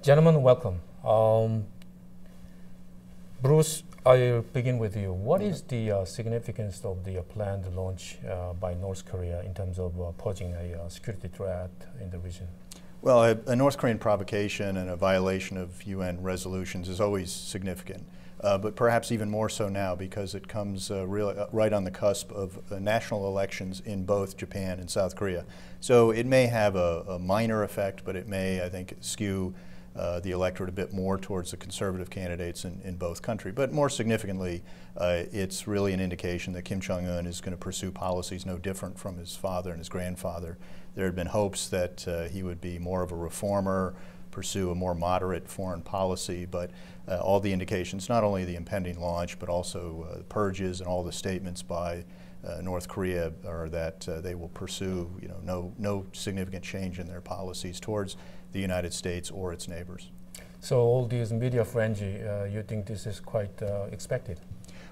Gentlemen, welcome. Bruce, I'll begin with you. What is the significance of the planned launch by North Korea in terms of posing a security threat in the region? Well, a North Korean provocation and a violation of UN resolutions is always significant, but perhaps even more so now because it comes really right on the cusp of national elections in both Japan and South Korea. So it may have a minor effect, but it may, I think, skew the electorate a bit more towards the conservative candidates in both countries. But more significantly, it's really an indication that Kim Jong-un is going to pursue policies no different from his father and his grandfather. There had been hopes that he would be more of a reformer, pursue a more moderate foreign policy, but all the indications, not only the impending launch, but also purges and all the statements by North Korea are that they will pursue, no significant change in their policies towards the United States or its neighbors. So all these media frenzy, you think this is quite expected?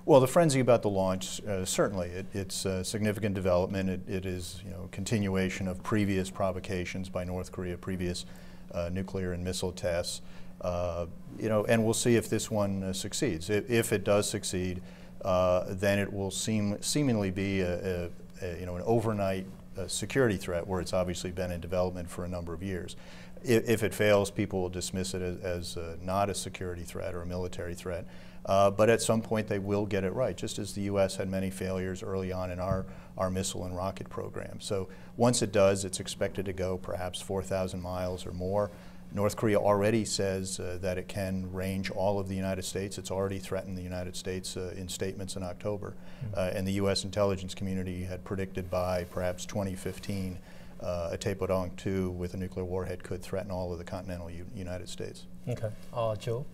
Well, the frenzy about the launch, certainly, it's a significant development. It is, a continuation of previous provocations by North Korea, previous nuclear and missile tests, and we'll see if this one succeeds. If it does succeed, then it will seemingly be an overnight security threat where it's obviously been in development for a number of years. If it fails, people will dismiss it as not a security threat or a military threat. But at some point they will get it right, just as the U.S. had many failures early on in our missile and rocket program. So once it does, it's expected to go perhaps 4,000 miles or more. North Korea already says that it can range all of the United States. It's already threatened the United States in statements in October. And the U.S. intelligence community had predicted by perhaps 2015 a Taepodong 2 with a nuclear warhead could threaten all of the continental United States. Okay. Joe?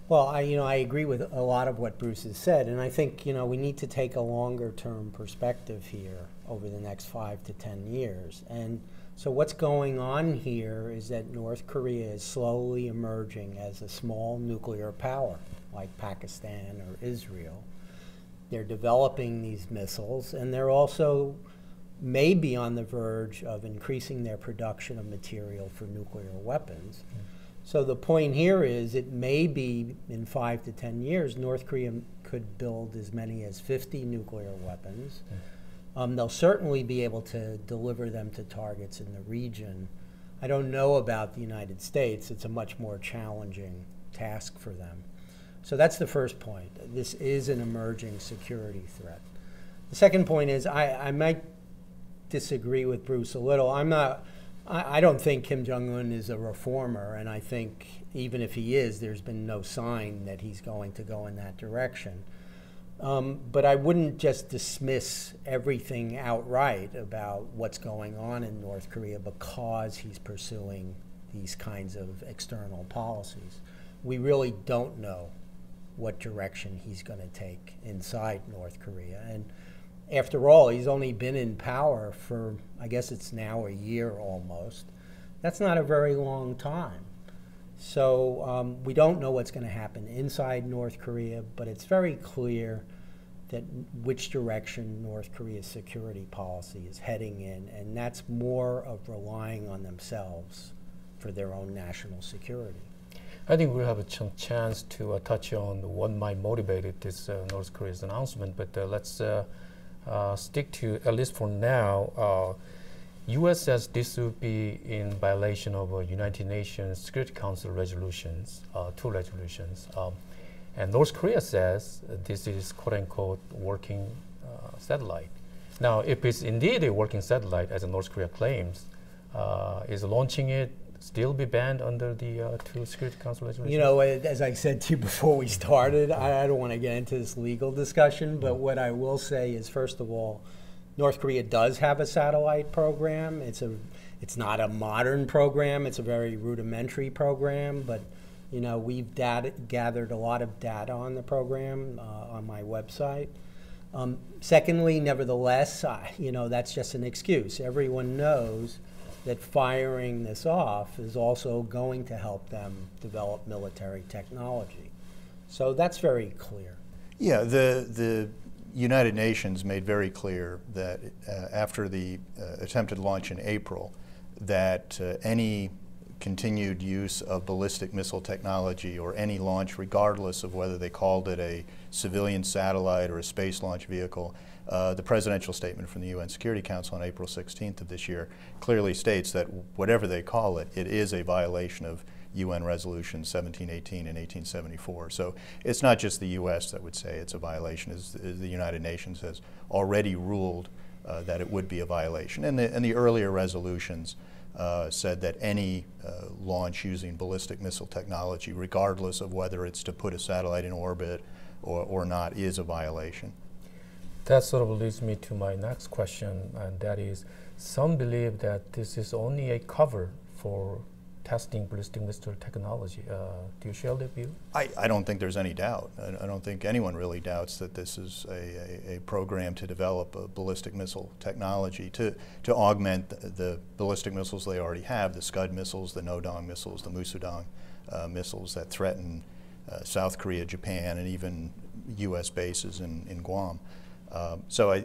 Well, I agree with a lot of what Bruce has said, and I think, we need to take a longer-term perspective here over the next 5 to 10 years. And so what's going on here is that North Korea is slowly emerging as a small nuclear power, like Pakistan or Israel. They're developing these missiles, and they're also may be on the verge of increasing their production of material for nuclear weapons. So the point here is it may be in 5 to 10 years, North Korea could build as many as 50 nuclear weapons. They'll certainly be able to deliver them to targets in the region. I don't know about the United States. It's a much more challenging task for them. So that's the first point. This is an emerging security threat. The second point is I might disagree with Bruce a little. I don't think Kim Jong-un is a reformer, and I think even if he is, there's been no sign that he's going to go in that direction. But I wouldn't just dismiss everything outright about what's going on in North Korea because he's pursuing these kinds of external policies. We really don't know what direction he's going to take inside North Korea. And after all, he's only been in power for, I guess it's now a year almost. That's not a very long time. So we don't know what's going to happen inside North Korea, but it's very clear that which direction North Korea's security policy is heading in, and that's more of relying on themselves for their own national security. I think we'll have a chance to touch on what might motivate this North Korea's announcement, but let's stick to, at least for now, U.S. says this would be in violation of United Nations Security Council resolutions, 2 resolutions. And North Korea says this is quote-unquote working satellite. Now, if it's indeed a working satellite, as North Korea claims, is launching it still be banned under the 2 Security Council resolutions? As I said to you before we started, I don't want to get into this legal discussion, but what I will say is, first of all, North Korea does have a satellite program. It's not a modern program. It's a very rudimentary program, but we've gathered a lot of data on the program on my website. Secondly, nevertheless, that's just an excuse. Everyone knows that firing this off is also going to help them develop military technology. So that's very clear. Yeah, the United Nations made very clear that after the attempted launch in April, that any continued use of ballistic missile technology or any launch, regardless of whether they called it a civilian satellite or a space launch vehicle. The presidential statement from the UN Security Council on April 16th of this year clearly states that whatever they call it, it is a violation of UN Resolutions 1718 and 1874. So it's not just the U.S. that would say it's a violation, as the United Nations has already ruled that it would be a violation. And the earlier resolutions said that any launch using ballistic missile technology, regardless of whether it's to put a satellite in orbit or not, is a violation. That sort of leads me to my next question, and that is, some believe that this is only a cover for testing ballistic missile technology. Do you share that view? I don't think there's any doubt. I don't think anyone really doubts that this is a program to develop a ballistic missile technology to augment the ballistic missiles they already have, the Scud missiles, the No-Dong missiles, the Musudong missiles that threaten South Korea, Japan, and even U.S. bases in Guam. So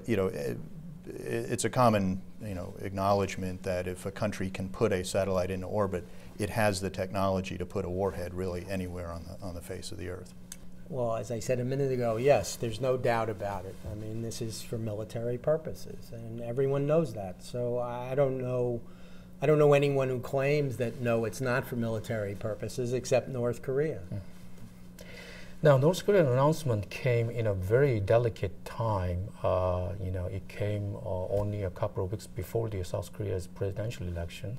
it's a common acknowledgement that if a country can put a satellite into orbit, it has the technology to put a warhead really anywhere on the face of the earth. Well, as I said a minute ago, yes, there's no doubt about it. I mean, this is for military purposes, and everyone knows that. So I don't know anyone who claims that no, it's not for military purposes, except North Korea. Now, North Korean announcement came in a very delicate time. It came only a couple of weeks before the South Korea's presidential election.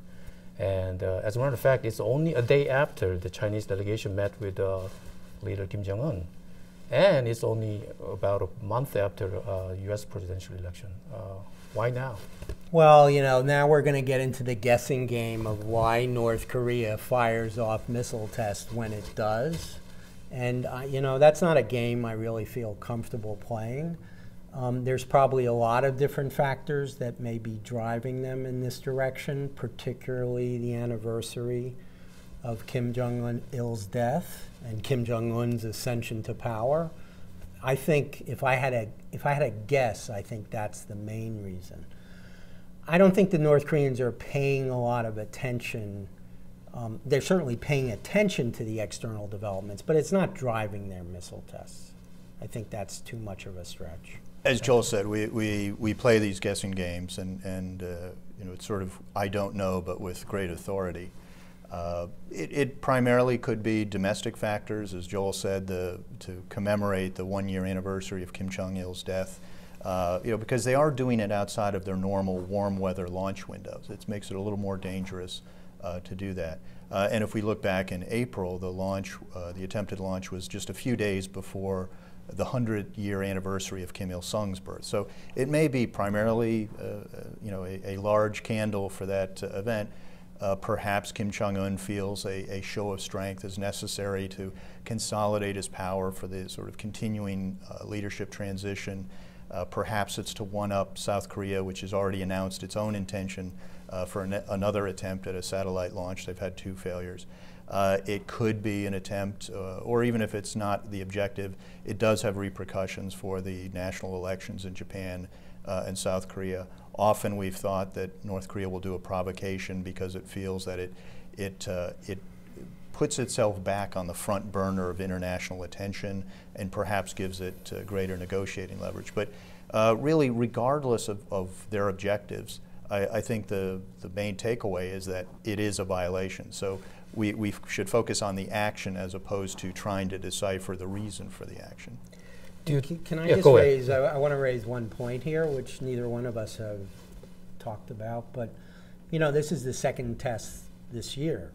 And as a matter of fact, it's only a day after the Chinese delegation met with leader Kim Jong-un. And it's only about a month after U.S. presidential election. Why now? Well, now we're going to get into the guessing game of why North Korea fires off missile tests when it does. And, that's not a game I really feel comfortable playing. There's probably a lot of different factors that may be driving them in this direction, particularly the anniversary of Kim Jong-il's death and Kim Jong-un's ascension to power. I think if I had a guess, I think that's the main reason. I don't think the North Koreans are paying a lot of attention. They're certainly paying attention to the external developments, but it's not driving their missile tests. I think that's too much of a stretch. As Joel said, we play these guessing games, and it's sort of I don't know, but with great authority. It primarily could be domestic factors, as Joel said, to commemorate the one-year anniversary of Kim Jong-il's death. Because they are doing it outside of their normal warm weather launch windows. It makes it a little more dangerous to do that. And if we look back in April, the attempted launch was just a few days before the 100-year anniversary of Kim Il-sung's birth. So it may be primarily, a large candle for that event. Perhaps Kim Jong-un feels a show of strength is necessary to consolidate his power for the sort of continuing leadership transition. Perhaps it's to one-up South Korea, which has already announced its own intention for another attempt at a satellite launch. They've had 2 failures. It could be an attempt, or even if it's not the objective, it does have repercussions for the national elections in Japan and South Korea. Often we've thought that North Korea will do a provocation because it feels that it puts itself back on the front burner of international attention and perhaps gives it greater negotiating leverage. But really, regardless of their objectives, I think the main takeaway is that it is a violation. So we should focus on the action as opposed to trying to decipher the reason for the action. Can I just raise, I want to raise one point here, which neither one of us have talked about, but this is the second test this year,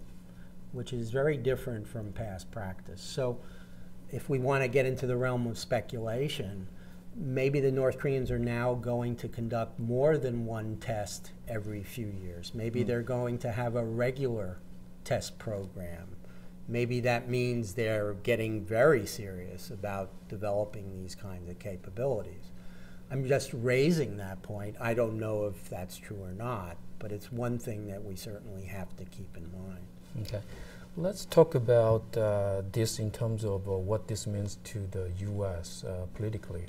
which is very different from past practice. So if we want to get into the realm of speculation, maybe the North Koreans are now going to conduct more than one test every few years. Maybe they're going to have a regular test program. Maybe that means they're getting very serious about developing these kinds of capabilities. I'm just raising that point. I don't know if that's true or not, but it's one thing that we certainly have to keep in mind. Okay. Let's talk about this in terms of what this means to the U.S. Politically.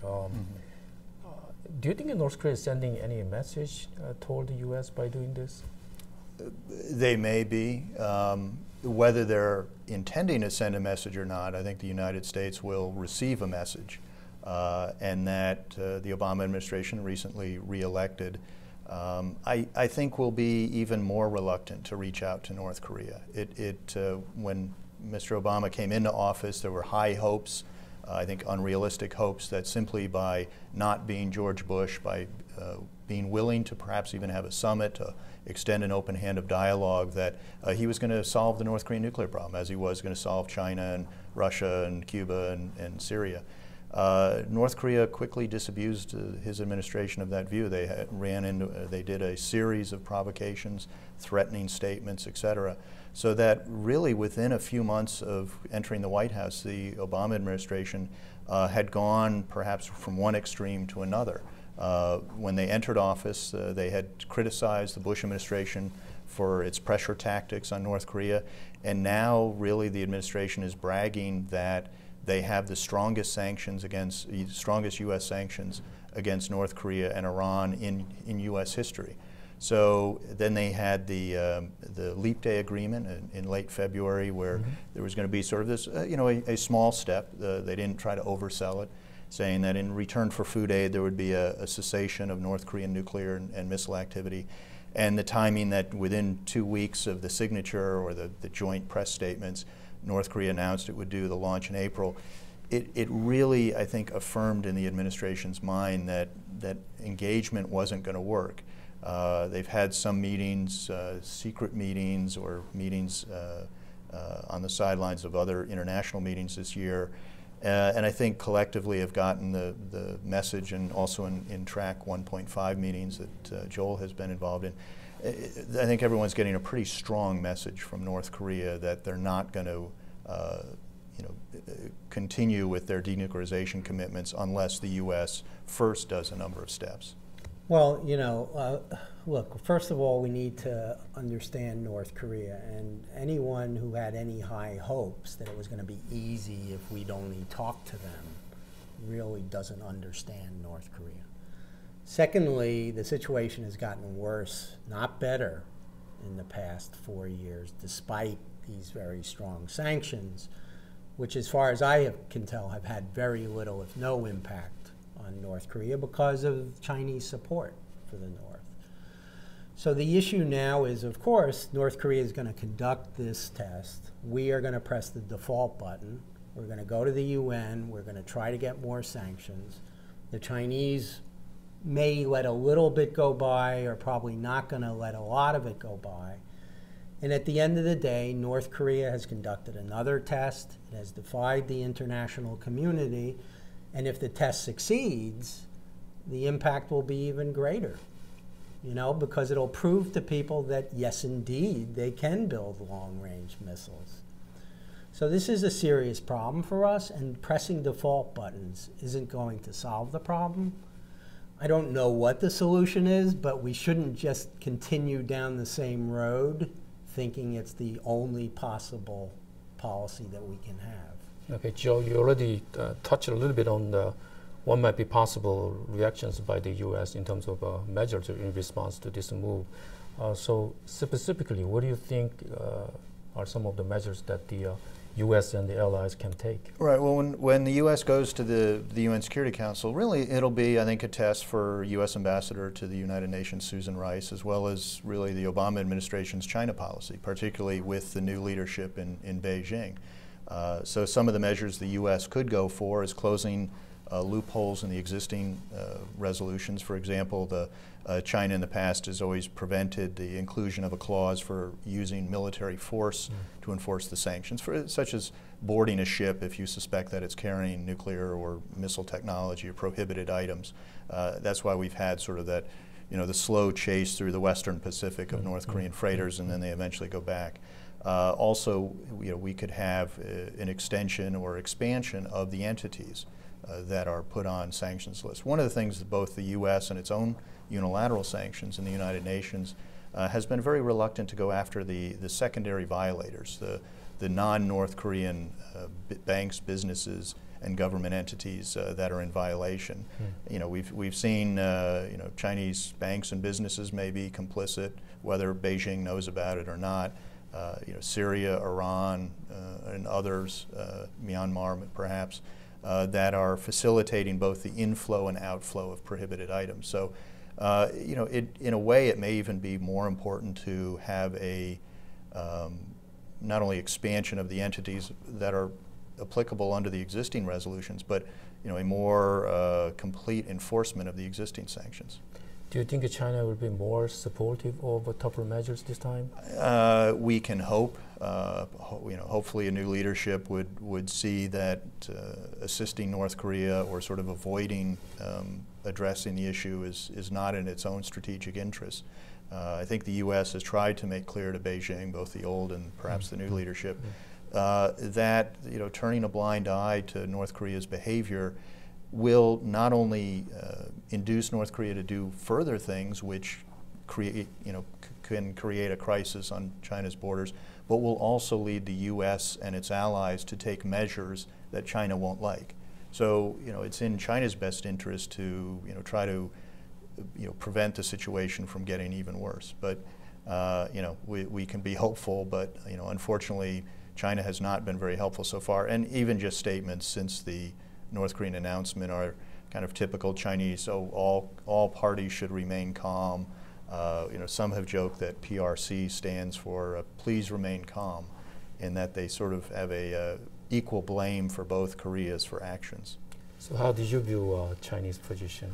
Do you think North Korea is sending any message toward the U.S. by doing this? They may be. Whether they're intending to send a message or not, I think the United States will receive a message, and that the Obama administration, recently reelected, I think will be even more reluctant to reach out to North Korea. When Mr. Obama came into office, there were high hopes, I think unrealistic hopes, that simply by not being George Bush, by being willing to perhaps even have a summit, to extend an open hand of dialogue, that he was going to solve the North Korean nuclear problem, as he was going to solve China and Russia and Cuba and Syria. North Korea quickly disabused his administration of that view. They did a series of provocations, threatening statements, etc., so that really within a few months of entering the White House, the Obama administration had gone perhaps from one extreme to another. When they entered office, they had criticized the Bush administration for its pressure tactics on North Korea, and now really the administration is bragging that they have the strongest U.S. sanctions against North Korea and Iran in U.S. history. So then they had the Leap Day agreement in late February, where there was going to be sort of this, a small step. They didn't try to oversell it, saying that in return for food aid there would be a cessation of North Korean nuclear and missile activity, and the timing that within 2 weeks of the signature or the joint press statements, North Korea announced it would do the launch in April. It really, I think, affirmed in the administration's mind that engagement wasn't going to work. They've had some meetings, secret meetings, or meetings on the sidelines of other international meetings this year, and I think collectively have gotten the message, and also in track 1.5 meetings that Joel has been involved in. I think everyone's getting a pretty strong message from North Korea that they're not going to continue with their denuclearization commitments unless the U.S. first does a number of steps. Well, look, first of all, we need to understand North Korea, and anyone who had any high hopes that it was going to be easy if we'd only talk to them really doesn't understand North Korea. Secondly, the situation has gotten worse, not better, in the past 4 years, despite these very strong sanctions, which, as far as I can tell, have had very little, if no, impact on North Korea because of Chinese support for the North. So the issue now is, of course, North Korea is going to conduct this test. We are going to press the default button. We're going to go to the UN. We're going to try to get more sanctions. The Chinese may let a little bit go by, or probably not going to let a lot of it go by. And at the end of the day, North Korea has conducted another test. It has defied the international community. And if the test succeeds, the impact will be even greater, because it'll prove to people that, yes, indeed, they can build long-range missiles. So this is a serious problem for us, and pressing default buttons isn't going to solve the problem. I don't know what the solution is, but we shouldn't just continue down the same road thinking it's the only possible policy that we can have. Okay, Joe, you already touched a little bit on what might be possible reactions by the U.S. in terms of measures in response to this move. So specifically, what do you think are some of the measures that the U.S. and the allies can take? Right. Well, when the U.S. goes to the UN Security Council, really it'll be, I think, a test for U.S. Ambassador to the United Nations, Susan Rice, as well as really the Obama administration's China policy, particularly with the new leadership in Beijing. So some of the measures the U.S. could go for is closing loopholes in the existing resolutions. For example, China in the past has always prevented the inclusion of a clause for using military force to enforce the sanctions, such as boarding a ship if you suspect that it's carrying nuclear or missile technology or prohibited items. That's why we've had sort of that, the slow chase through the Western Pacific of North Korean freighters, and then they eventually go back. Also, we could have an extension or expansion of the entities that are put on sanctions lists. One of the things that both the U.S. and its own unilateral sanctions in the United Nations has been very reluctant to go after the secondary violators, the non-North Korean banks, businesses, and government entities that are in violation. You know, we've seen you know, Chinese banks and businesses may be complicit, whether Beijing knows about it or not. You know, Syria, Iran, and others, Myanmar perhaps, that are facilitating both the inflow and outflow of prohibited items. So, you know, in a way, it may even be more important to have a not only expansion of the entities that are applicable under the existing resolutions, but, you know, a more complete enforcement of the existing sanctions. Do you think China will be more supportive of tougher measures this time? We can hope. You know, hopefully a new leadership would see that assisting North Korea or sort of avoiding addressing the issue is not in its own strategic interest. I think the U.S. has tried to make clear to Beijing, both the old and perhaps the new leadership, that, you know, turning a blind eye to North Korea's behavior will not only induce North Korea to do further things which create, you know, can create a crisis on China's borders, but will also lead the U.S. and its allies to take measures that China won't like. So, you know, it's in China's best interest to, you know, try to, you know, prevent the situation from getting even worse. But, you know, we can be hopeful, but, you know, unfortunately, China has not been very helpful so far. And even just statements since the North Korean announcement are kind of typical Chinese. So all parties should remain calm. You know, some have joked that PRC stands for please remain calm, in that they sort of have a equal blame for both Koreas for actions. So how did you view Chinese position?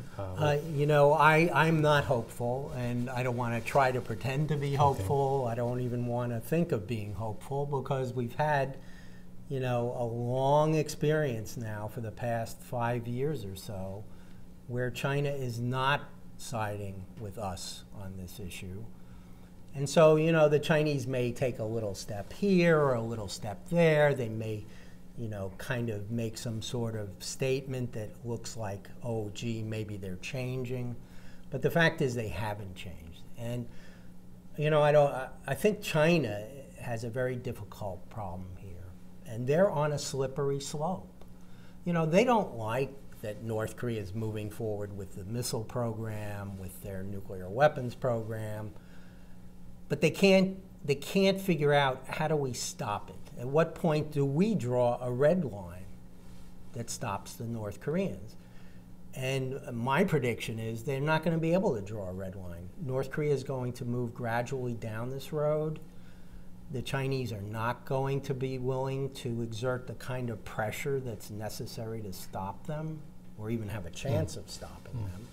You know, I'm not hopeful, and I don't want to try to pretend to be hopeful. I don't even want to think of being hopeful, because we've had, you know, a long experience now for the past 5 years or so where China is not siding with us on this issue. And so, you know, the Chinese may take a little step here or a little step there. They may, you know, kind of make some sort of statement that looks like, oh, gee, maybe they're changing. But the fact is they haven't changed. And, you know, I think China has a very difficult problem here. And they're on a slippery slope. You know, they don't like that North Korea is moving forward with the missile program, with their nuclear weapons program, but they can't figure out, how do we stop it? At what point do we draw a red line that stops the North Koreans? And my prediction is they're not going to be able to draw a red line. North Korea is going to move gradually down this road. The Chinese are not going to be willing to exert the kind of pressure that's necessary to stop them, or even have a chance of stopping them.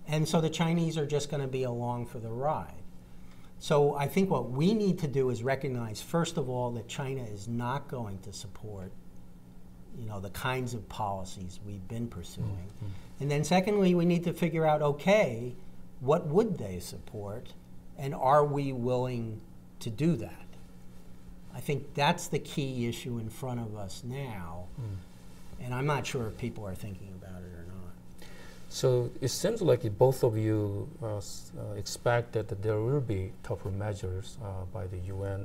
And so the Chinese are just going to be along for the ride. So I think what we need to do is recognize, first of all, that China is not going to support, you know, the kinds of policies we've been pursuing. And then secondly, we need to figure out, okay, what would they support, and are we willing to do that? I think that's the key issue in front of us now, and I'm not sure if people are thinking about it or not. So it seems like both of you expect that there will be tougher measures by the UN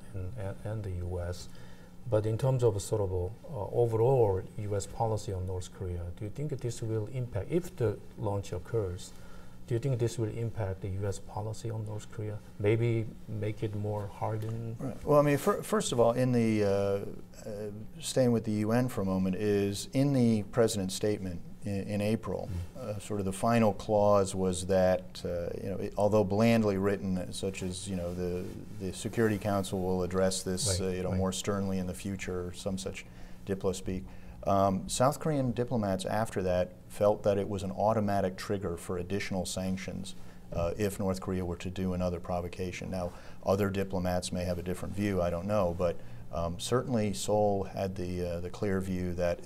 and the US, but in terms of sort of overall US policy on North Korea, do you think this will impact, if the launch occurs, do you think this will impact the U.S. policy on North Korea? Maybe make it more hardened? Right. Well, I mean, first of all, in the staying with the UN for a moment, is in the president's statement in April, sort of the final clause was that, you know, although blandly written, such as, you know, the Security Council will address this, you know, more sternly in the future, or some such diplo-speak. South Korean diplomats after that felt that it was an automatic trigger for additional sanctions if North Korea were to do another provocation. Now, other diplomats may have a different view, I don't know, but certainly Seoul had the clear view that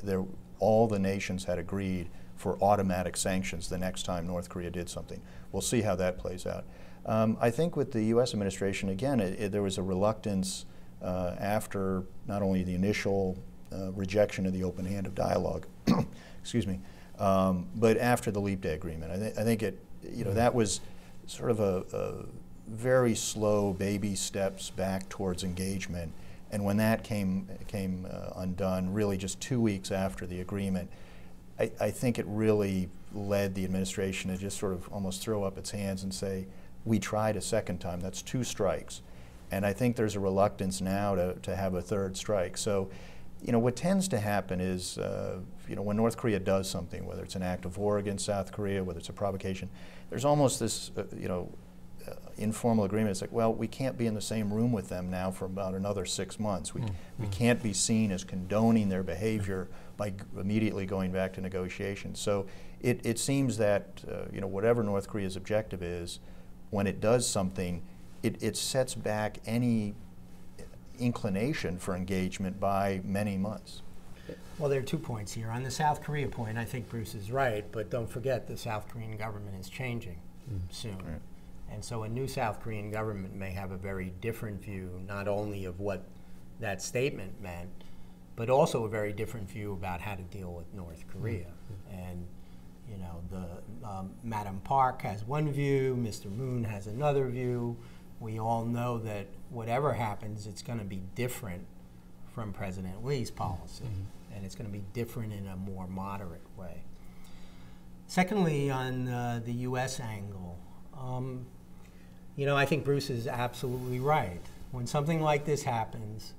all the nations had agreed for automatic sanctions the next time North Korea did something. We'll see how that plays out. I think with the U.S. administration, again, there was a reluctance after not only the initial rejection of the open hand of dialogue, excuse me, but after the Leap Day Agreement. I think it, you know, that was sort of a very slow baby steps back towards engagement. And when that came undone, really just 2 weeks after the agreement, I think it really led the administration to just sort of almost throw up its hands and say, we tried a second time, that's 2 strikes. And I think there's a reluctance now to have a 3rd strike. So, you know, what tends to happen is, you know, when North Korea does something, whether it's an act of war against South Korea, whether it's a provocation, there's almost this, you know, informal agreement. It's like, well, we can't be in the same room with them now for about another 6 months. We can't be seen as condoning their behavior by immediately going back to negotiations. So it seems that, you know, whatever North Korea's objective is, when it does something, it sets back any inclination for engagement by many months. Well, there are 2 points here. On the South Korea point, I think Bruce is right, but don't forget the South Korean government is changing soon. Right. And so a new South Korean government may have a very different view, not only of what that statement meant, but also a very different view about how to deal with North Korea. And, you know, Madam Park has one view, Mr. Moon has another view. We all know that whatever happens, it's going to be different from President Lee's policy, and it's going to be different in a more moderate way. Secondly, on the U.S. angle, you know, I think Bruce is absolutely right. When something like this happens,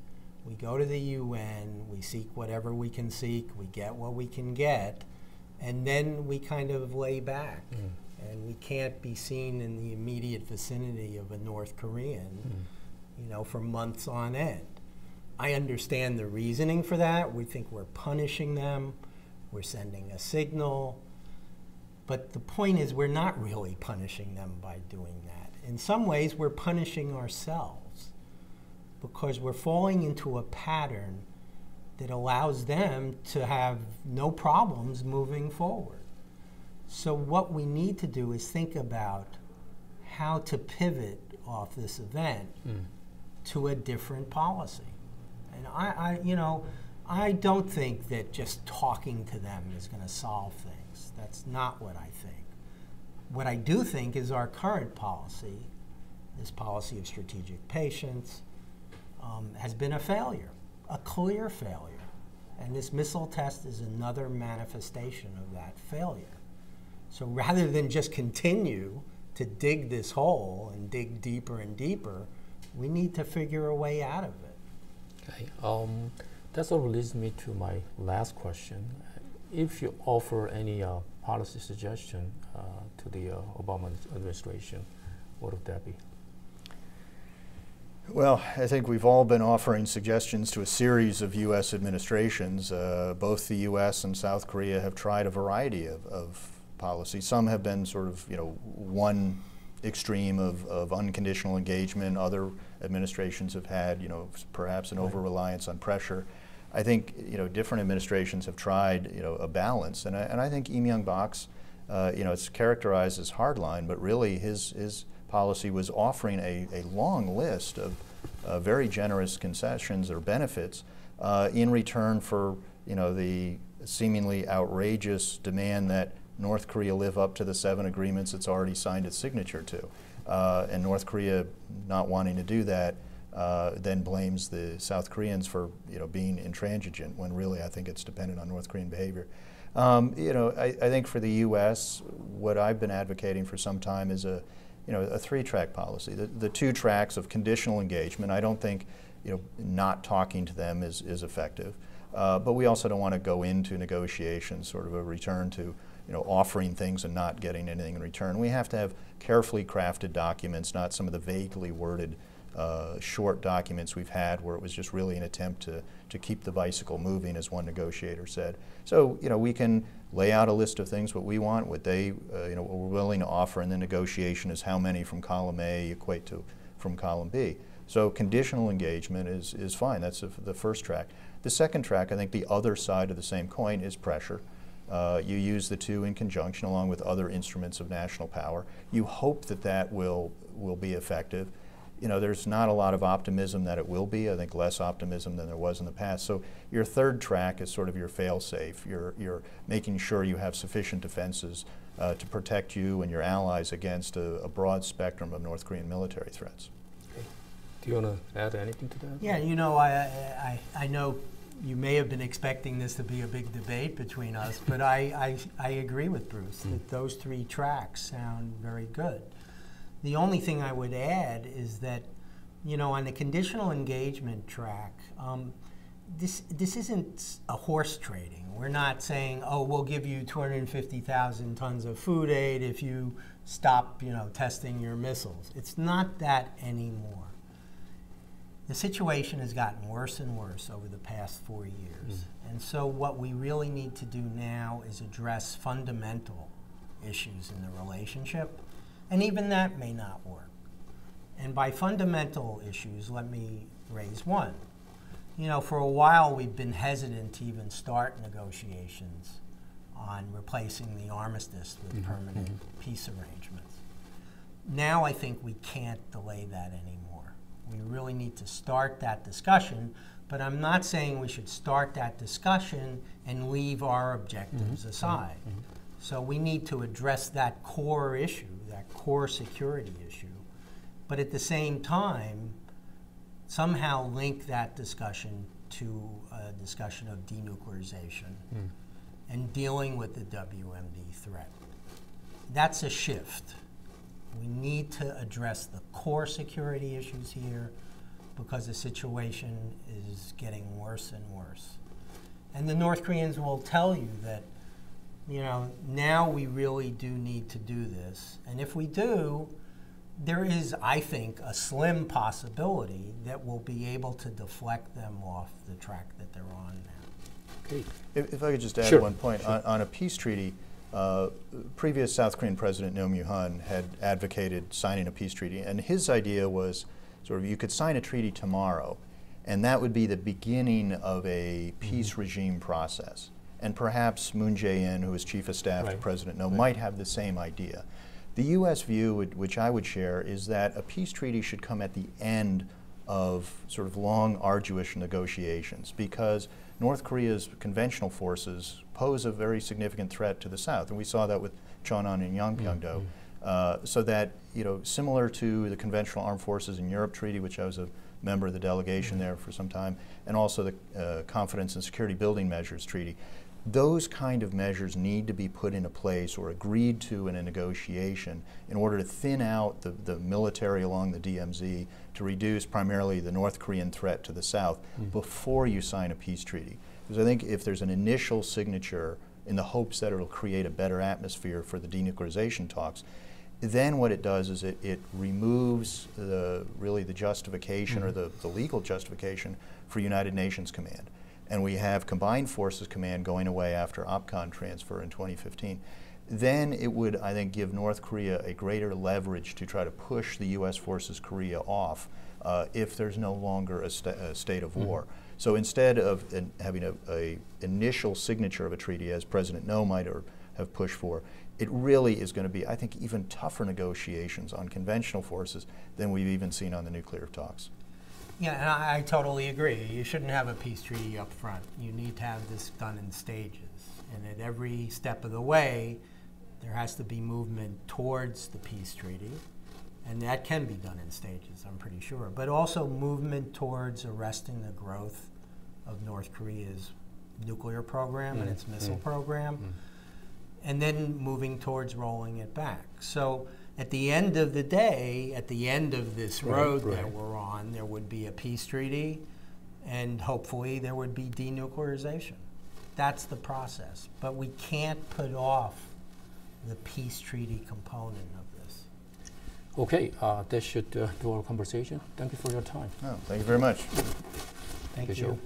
we go to the UN, we seek whatever we can seek, we get what we can get, and then we kind of lay back. And we can't be seen in the immediate vicinity of a North Korean, you know, for months on end. I understand the reasoning for that. We think we're punishing them, we're sending a signal, but the point is we're not really punishing them by doing that. In some ways, we're punishing ourselves because we're falling into a pattern that allows them to have no problems moving forward. So what we need to do is think about how to pivot off this event to a different policy. And I don't think that just talking to them is going to solve things. That's not what I think. What I do think is our current policy, this policy of strategic patience, has been a failure, a clear failure. And this missile test is another manifestation of that failure. So rather than just continue to dig this hole and dig deeper and deeper, we need to figure a way out of it. Okay. That sort of leads me to my last question. If you offer any policy suggestion to the Obama administration, what would that be? Well, I think we've all been offering suggestions to a series of U.S. administrations. Both the U.S. and South Korea have tried a variety of policies. Some have been sort of, you know, one extreme of unconditional engagement. Other administrations have had, you know, perhaps an over-reliance on pressure. I think, you know, different administrations have tried, you know, a balance. And I think Lee Myung-bak's, you know, it's characterized as hardline, but really his policy was offering a long list of very generous concessions or benefits in return for, you know, the seemingly outrageous demand that North Korea live up to the 7 agreements it's already signed its signature to. And North Korea not wanting to do that then blames the South Koreans for, you know, being intransigent, when really I think it's dependent on North Korean behavior. You know, I think for the U.S., what I've been advocating for some time is a 3-track policy. The 2 tracks of conditional engagement, I don't think, you know, not talking to them is effective. But we also don't want to go into negotiations, sort of a return to, you know, offering things and not getting anything in return. We have to have carefully crafted documents, not some of the vaguely worded short documents we've had where it was just really an attempt to keep the bicycle moving, as one negotiator said. So, you know, we can lay out a list of things, what we want, what they, you know, what we're willing to offer, and the negotiation is how many from column A equate to from column B. So conditional engagement is fine. That's the first track. The second track, I think the other side of the same coin, is pressure. You use the 2 in conjunction along with other instruments of national power. You hope that that will be effective. You know, there's not a lot of optimism that it will be. I think less optimism than there was in the past. So your third track is sort of your fail-safe. You're making sure you have sufficient defenses to protect you and your allies against a broad spectrum of North Korean military threats. Okay. Do you want to add anything to that? Yeah, you know, I know you may have been expecting this to be a big debate between us, but I agree with Bruce that those three tracks sound very good. The only thing I would add is that, you know, on the conditional engagement track, this isn't a horse trading. We're not saying, oh, we'll give you 250,000 tons of food aid if you stop, you know, testing your missiles. It's not that anymore. The situation has gotten worse and worse over the past 4 years. And so what we really need to do now is address fundamental issues in the relationship, and even that may not work. And by fundamental issues, let me raise one. You know, for a while we've been hesitant to even start negotiations on replacing the armistice with permanent peace arrangements. Now I think we can't delay that anymore. We really need to start that discussion, but I'm not saying we should start that discussion and leave our objectives aside. So we need to address that core issue, that core security issue, but at the same time, somehow link that discussion to a discussion of denuclearization and dealing with the WMD threat. That's a shift. We need to address the core security issues here because the situation is getting worse and worse. And the North Koreans will tell you that, you know, now we really do need to do this. And if we do, there is, I think, a slim possibility that we'll be able to deflect them off the track that they're on now. Okay. If I could just add one point. On a peace treaty, previous South Korean President Roh Moo-hyun had advocated signing a peace treaty, and his idea was sort of you could sign a treaty tomorrow, and that would be the beginning of a peace regime process. And perhaps Moon Jae-in, who is chief of staff to President Roh, might have the same idea. The U.S. view, which I would share, is that a peace treaty should come at the end of sort of long, arduous negotiations, because North Korea's conventional forces pose a very significant threat to the South, and we saw that with Cheonan and Yangpyeong-do. So that, you know, similar to the Conventional Armed Forces in Europe Treaty, which I was a member of the delegation there for some time, and also the Confidence and Security Building Measures Treaty, those kind of measures need to be put into place or agreed to in a negotiation in order to thin out the military along the DMZ to reduce primarily the North Korean threat to the South before you sign a peace treaty. Because I think if there's an initial signature in the hopes that it'll create a better atmosphere for the denuclearization talks, then what it does is it removes really the justification or the legal justification for United Nations Command. And we have Combined Forces Command going away after OPCON transfer in 2015, then it would, I think, give North Korea a greater leverage to try to push the U.S. forces Korea off if there's no longer a state of war. So instead of having a initial signature of a treaty, as President Roh might have pushed for, it really is going to be, I think, even tougher negotiations on conventional forces than we've even seen on the nuclear talks. Yeah, and I totally agree. You shouldn't have a peace treaty up front. You need to have this done in stages. And at every step of the way, there has to be movement towards the peace treaty. And that can be done in stages, I'm pretty sure. But also movement towards arresting the growth of North Korea's nuclear program and its missile program. And then moving towards rolling it back. So at the end of the day, at the end of this road that we're on, there would be a peace treaty, and hopefully there would be denuclearization. That's the process. But we can't put off the peace treaty component of this. Okay, that should do our conversation. Thank you for your time. Oh, thank you very much. Thank you.